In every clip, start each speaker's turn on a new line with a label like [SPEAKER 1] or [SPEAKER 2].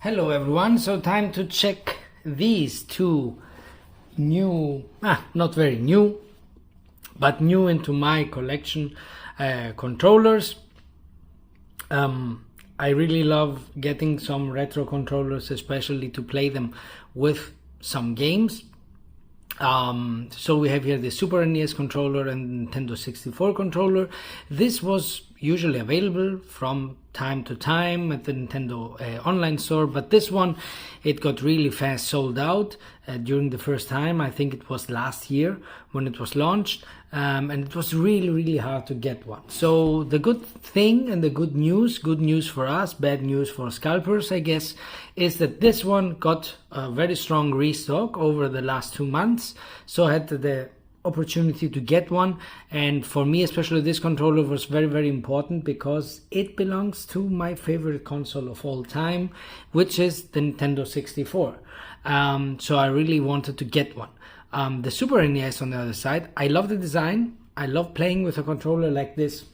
[SPEAKER 1] Hello everyone, so time to check these two new, not very new, but new into my collection controllers. I really love getting some retro controllers, especially to play them with some games. So we have here the Super NES controller and Nintendo 64 controller. This was usually available from time to time at the Nintendo online store, but this one, it got really fast sold out during the first time. I think it was last year when it was launched, and it was really hard to get one. So the good thing and the good news for us, bad news for scalpers I guess, is that this one got a very strong restock over the last 2 months. So I had the opportunity to get one, and for me especially this controller was very important because it belongs to my favorite console of all time, which is the Nintendo 64. So I really wanted to get one. The Super NES on the other side, I love the design. I love playing with a controller like this,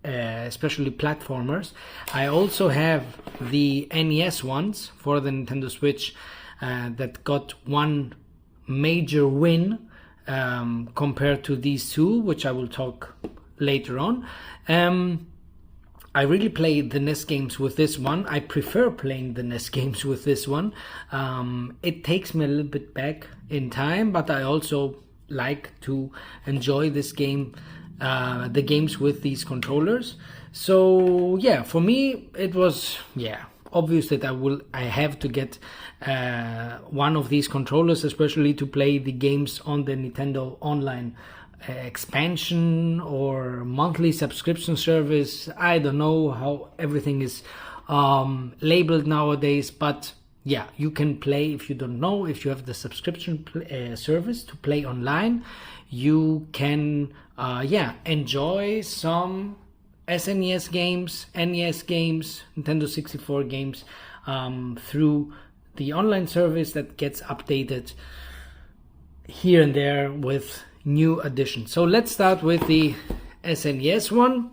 [SPEAKER 1] especially platformers. I also have the NES ones for the Nintendo Switch that got one major win compared to these two, which I will talk later on. I really play the NES games with this one. I prefer playing the NES games with this one. It takes me a little bit back in time, but I also like to enjoy this game, the games with these controllers. So yeah, for me it was obvious that I have to get one of these controllers, especially to play the games on the Nintendo Online expansion or monthly subscription service. I don't know how everything is labeled nowadays, but yeah, you can play. If you don't know, if you have the subscription service to play online, you can enjoy some SNES games, NES games, Nintendo 64 games through the online service that gets updated here and there with new additions. So let's start with the SNES one.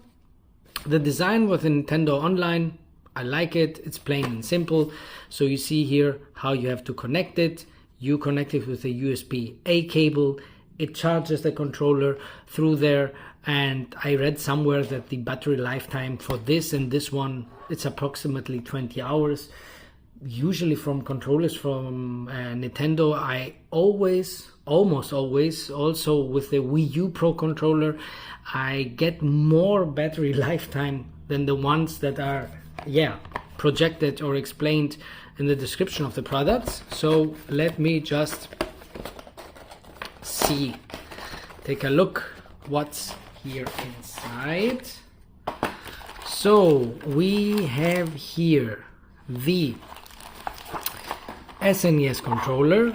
[SPEAKER 1] The design with the Nintendo Online, I like it. It's plain and simple. So you see here how you have to connect it. You connect it with a USB-A cable. It charges the controller through there, and I read somewhere that the battery lifetime for this and this one, it's approximately 20 hours. Usually from controllers from Nintendo, I almost always, also with the Wii U Pro controller, I get more battery lifetime than the ones that are projected or explained in the description of the products. So let me just take a look what's here inside. So we have here the SNES controller.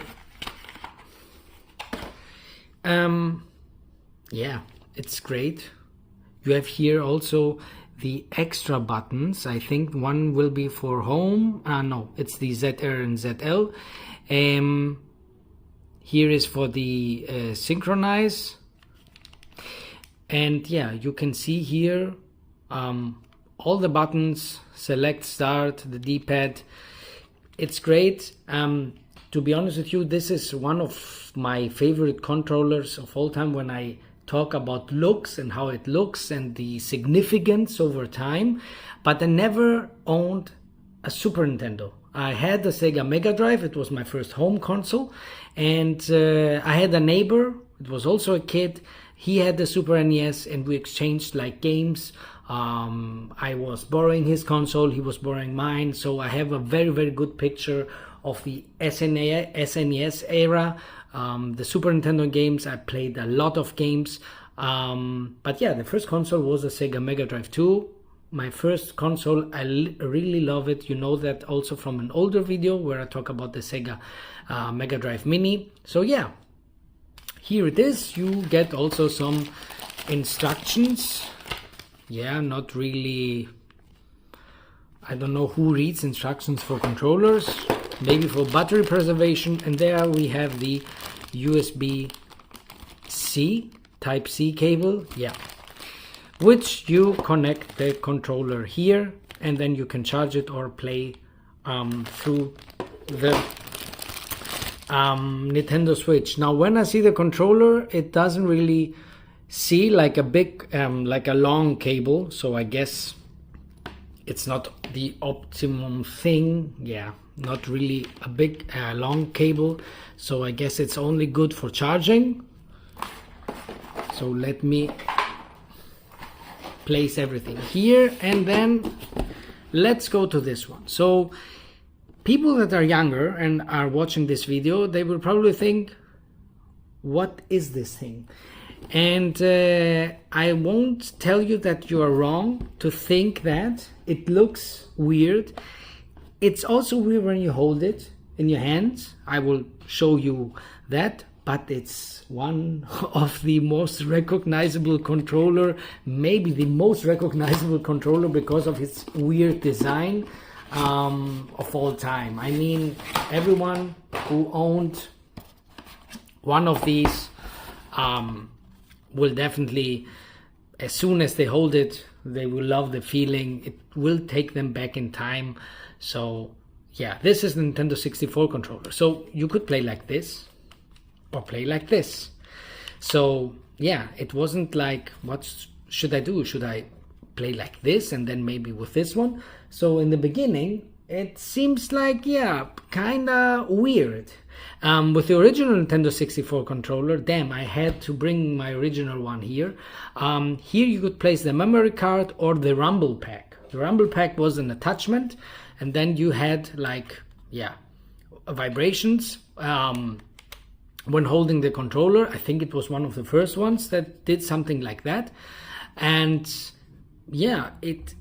[SPEAKER 1] It's great. You have here also the extra buttons. I think one will be for home. No, it's the ZR and ZL. Here is for the synchronize, and you can see here all the buttons, select, start, the D-pad. It's great. To be honest with you, this is one of my favorite controllers of all time when I talk about looks and how it looks and the significance over time. But I never owned a Super Nintendo. I had the Sega Mega Drive. It was my first home console, and I had a neighbor. It was also a kid. He had the Super NES, and we exchanged like games. I was borrowing his console, he was borrowing mine. So I have a very good picture of the SNES era. The Super Nintendo games, I played a lot of games. But yeah, the first console was a Sega Mega Drive 2. My first console, I really love it. You know that also from an older video where I talk about the Sega Mega Drive Mini. So yeah, here it is. You get also some instructions. Not really, I don't know who reads instructions for controllers, maybe for battery preservation. And there we have the USB-C, Type-C cable, which you connect the controller here, and then you can charge it or play through the Nintendo Switch. Now when I see the controller, it doesn't really see like a big like a long cable, so I guess it's not the optimum thing. Yeah, not really a big long cable, so I guess it's only good for charging. So let me place everything here, and then let's go to this one. So people that are younger and are watching this video, they will probably think, what is this thing? And I won't tell you that you are wrong to think that. It looks weird. It's also weird when you hold it in your hands. I will show you that, but it's one of the most recognizable controller, maybe the most recognizable controller because of its weird design of all time. I mean, everyone who owned one of these will definitely, as soon as they hold it, they will love the feeling. It will take them back in time. So yeah, this is the Nintendo 64 controller. So you could play like this or play like this. So yeah, it wasn't like, what should I do? Should I play like this and then maybe with this one? So in the beginning, it seems like, yeah, kinda weird. With the original Nintendo 64 controller, damn, I had to bring my original one here. Here you could place the memory card or the rumble pack. The rumble pack was an attachment, and then you had like, yeah, vibrations when holding the controller. I think it was one of the first ones that did something like that. And yeah,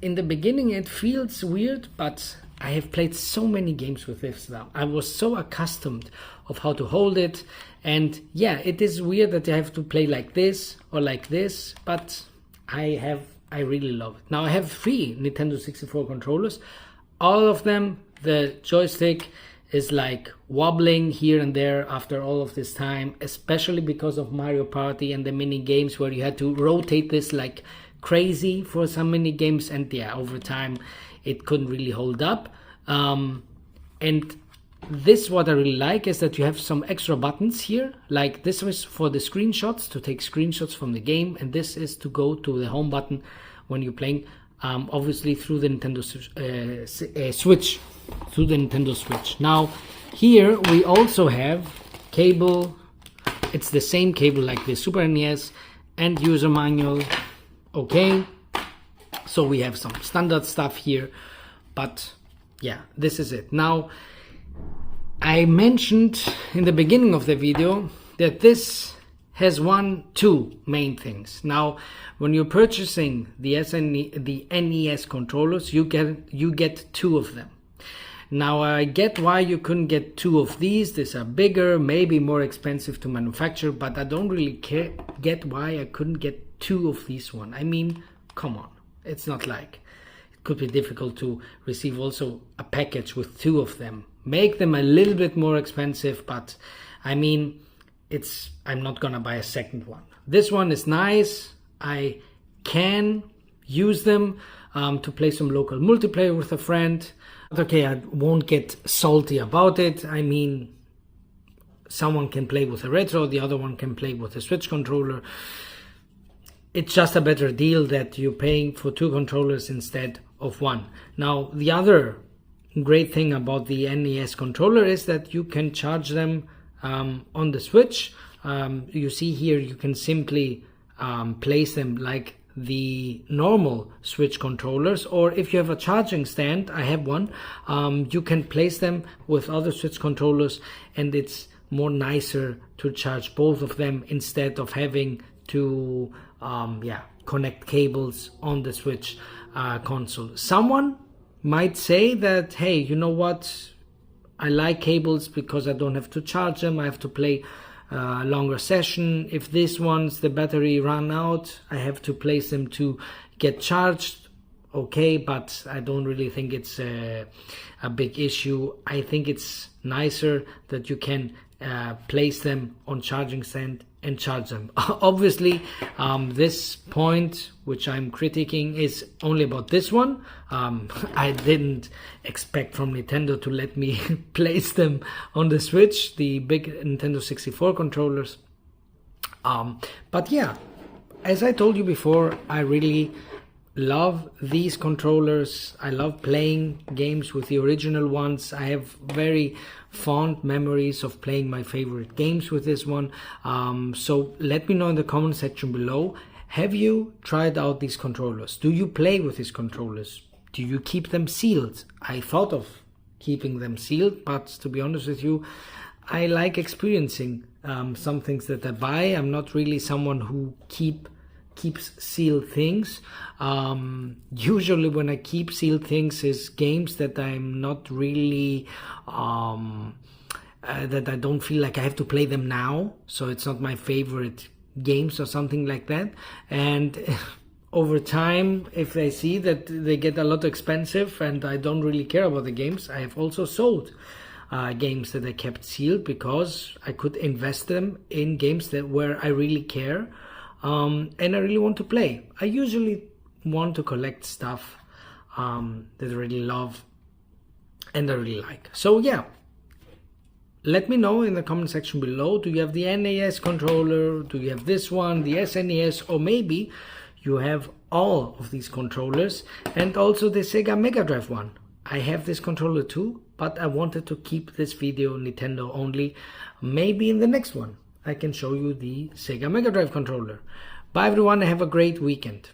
[SPEAKER 1] in the beginning it feels weird, but I have played so many games with this now. I was so accustomed of how to hold it, and yeah, it is weird that you have to play like this or like this, but I really love it. Now I have 3 Nintendo 64 controllers. All of them, the joystick is like wobbling here and there after all of this time, especially because of Mario Party and the mini games where you had to rotate this like crazy for some mini games, and yeah, over time it couldn't really hold up. And this, what I really like, is that you have some extra buttons here. Like this was for the screenshots, to take screenshots from the game, and this is to go to the home button when you're playing, obviously through the Nintendo Switch, through the Nintendo Switch. Now here we also have cable. It's the same cable like the Super NES, and user manual. Okay, so we have some standard stuff here, but yeah, this is it. Now I mentioned in the beginning of the video that this has two main things. Now when you're purchasing the NES controllers, you get 2 of them. Now I get why you couldn't get 2 of these. These are bigger, maybe more expensive to manufacture, but I don't really get why I couldn't get 2 of these one. I mean, come on, it's not like it could be difficult to receive also a package with 2 of them. Make them a little bit more expensive, but I mean, I'm not gonna buy a second one. This one is nice. I can use them to play some local multiplayer with a friend. Okay, I won't get salty about it. I mean, someone can play with a retro, the other one can play with a Switch controller. It's just a better deal that you're paying for 2 controllers instead of 1. Now, the other great thing about the NES controller is that you can charge them on the Switch. You see here, you can simply place them like the normal Switch controllers, or if you have a charging stand, I have one, you can place them with other Switch controllers, and it's more nicer to charge both of them instead of having to connect cables on the Switch console. Someone might say that, hey, you know what, I like cables because I don't have to charge them, I have to play a longer session. If this one's the battery run out, I have to place them to get charged. Okay, but I don't really think it's a big issue. I think it's nicer that you can place them on charging stand and charge them. Obviously, this point which I'm critiquing is only about this one. I didn't expect from Nintendo to let me place them on the Switch, the big Nintendo 64 controllers. But yeah, as I told you before, I really love these controllers. I love playing games with the original ones. I have very fond memories of playing my favorite games with this one. So let me know in the comment section below, have you tried out these controllers? Do you play with these controllers? Do you keep them sealed? I thought of keeping them sealed, but to be honest with you, I like experiencing some things that I buy. I'm not really someone who keeps sealed things. Usually when I keep sealed things is games that I'm not really that I don't feel like I have to play them now, so it's not my favorite games or something like that. And over time, if I see that they get a lot expensive and I don't really care about the games, I have also sold games that I kept sealed because I could invest them in games that where I really care. And I really want to play. I usually want to collect stuff that I really love and I really like. So yeah, let me know in the comment section below. Do you have the NES controller? Do you have this one, the SNES, or maybe you have all of these controllers and also the Sega Mega Drive one? I have this controller too, but I wanted to keep this video Nintendo only. Maybe in the next one I can show you the Sega Mega Drive controller. Bye everyone, have a great weekend.